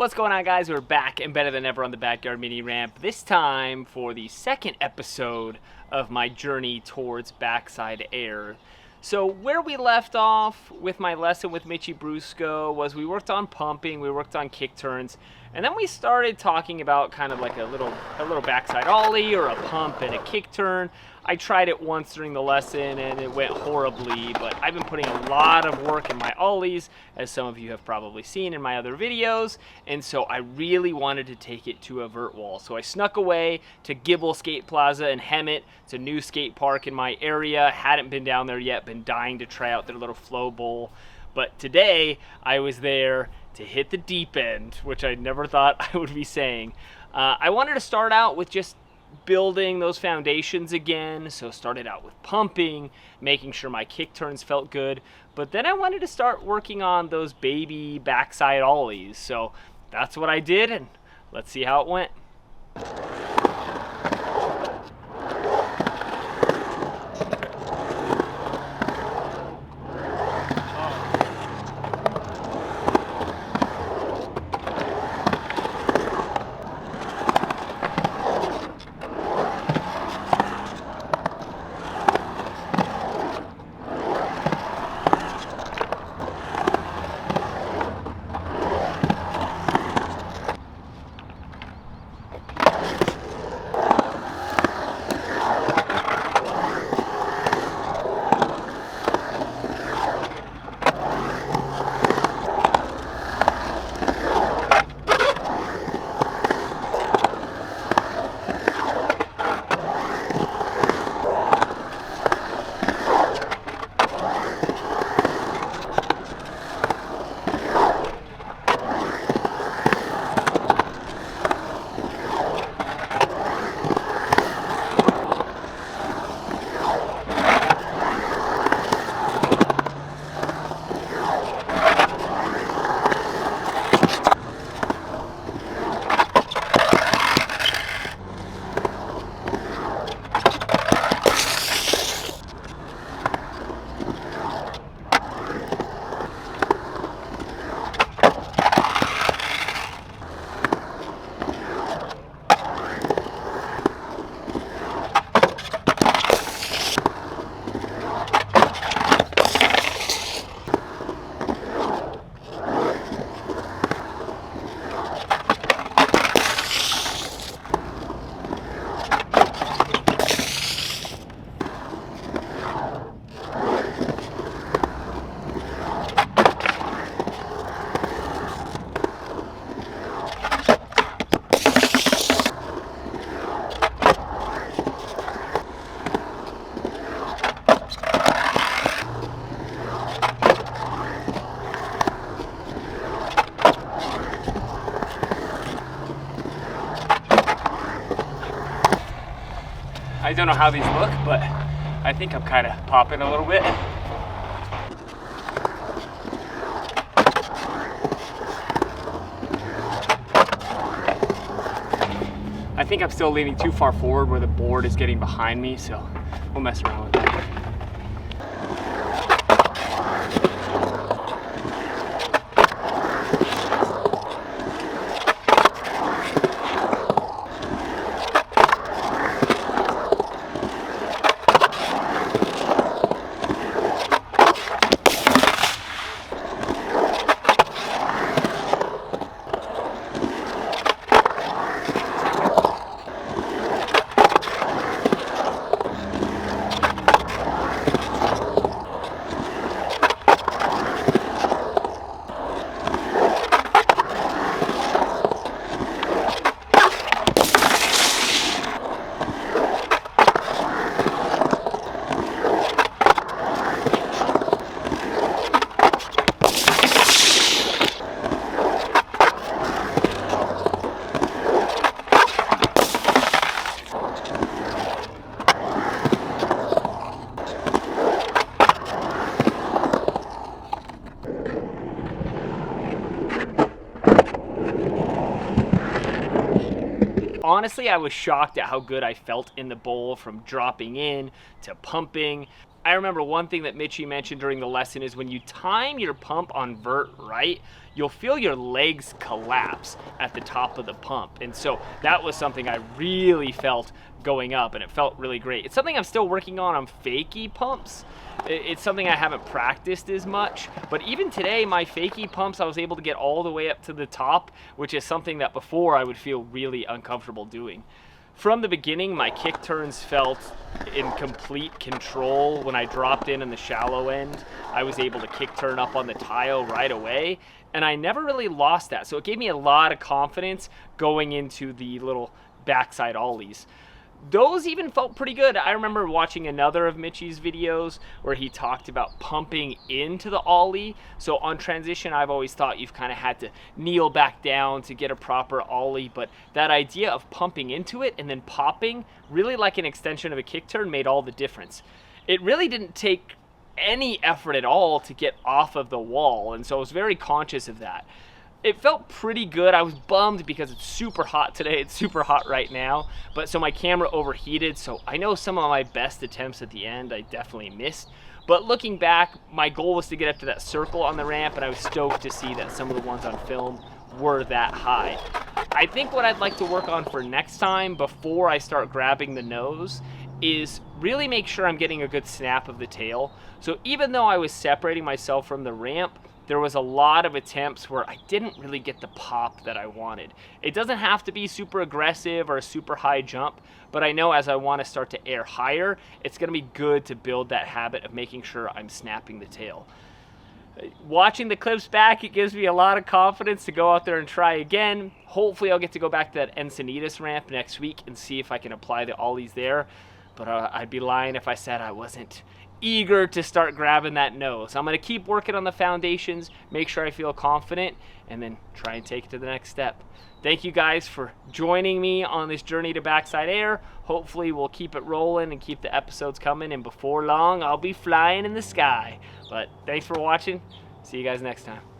What's going on, guys? We're back and better than ever on the Backyard Mini Ramp, this time for the second episode of my journey towards backside air. So where we left off with my lesson with Mitchie Brusco was we worked on pumping, we worked on kick turns, and then we started talking about kind of like a little backside ollie or a pump and a kick turn. I tried it once during the lesson and it went horribly, but I've been putting a lot of work in my ollies, as some of you have probably seen in my other videos, and so I really wanted to take it to a vert wall. So I snuck away to Gibble Skate Plaza in Hemet. It's a new skate park in my area. Hadn't been down there yet, been dying to try out their little flow bowl. But today I was there to hit the deep end, which I never thought I would be saying. I wanted to start out with just building those foundations again, so started out with pumping, making sure my kick turns felt good, but then I wanted to start working on those baby backside ollies, so that's what I did, and let's see how it went. I don't know how these look, but I think I'm kind of popping a little bit. I think I'm still leaning too far forward where the board is getting behind me, so we'll mess around with that. Honestly, I was shocked at how good I felt in the bowl, from dropping in to pumping. I remember one thing that Mitchie mentioned during the lesson is when you time your pump on vert right, you'll feel your legs collapse at the top of the pump. And so that was something I really felt going up, and it felt really great. It's something I'm still working on fakie pumps. It's something I haven't practiced as much, but even today, my fakie pumps, I was able to get all the way up to the top, which is something that before I would feel really uncomfortable doing. From the beginning, my kick turns felt in complete control. When I dropped in the shallow end, I was able to kick turn up on the tile right away, and I never really lost that. So it gave me a lot of confidence going into the little backside ollies. Those even felt pretty good. I remember watching another of Mitchie's videos where he talked about pumping into the ollie. So on transition, I've always thought you've kind of had to kneel back down to get a proper ollie, but that idea of pumping into it and then popping, really like an extension of a kick turn, made all the difference. It really didn't take any effort at all to get off of the wall, and so I was very conscious of that. It felt pretty good. I was bummed because it's super hot today. It's super hot right now. But so my camera overheated. So I know some of my best attempts at the end I definitely missed. But looking back, my goal was to get up to that circle on the ramp, and I was stoked to see that some of the ones on film were that high. I think what I'd like to work on for next time before I start grabbing the nose is really make sure I'm getting a good snap of the tail. So even though I was separating myself from the ramp, there was a lot of attempts where I didn't really get the pop that I wanted. It doesn't have to be super aggressive or a super high jump, but I know as I want to start to air higher, it's going to be good to build that habit of making sure I'm snapping the tail. Watching the clips back, it gives me a lot of confidence to go out there and try again. Hopefully I'll get to go back to that Encinitas ramp next week and see if I can apply the ollies there. But I'd be lying if I said I wasn't eager to start grabbing that nose. I'm going to keep working on the foundations, make sure I feel confident, and then try and take it to the next step. Thank you guys for joining me on this journey to backside air. Hopefully we'll keep it rolling and keep the episodes coming, and before long I'll be flying in the sky. But thanks for watching. See you guys next time.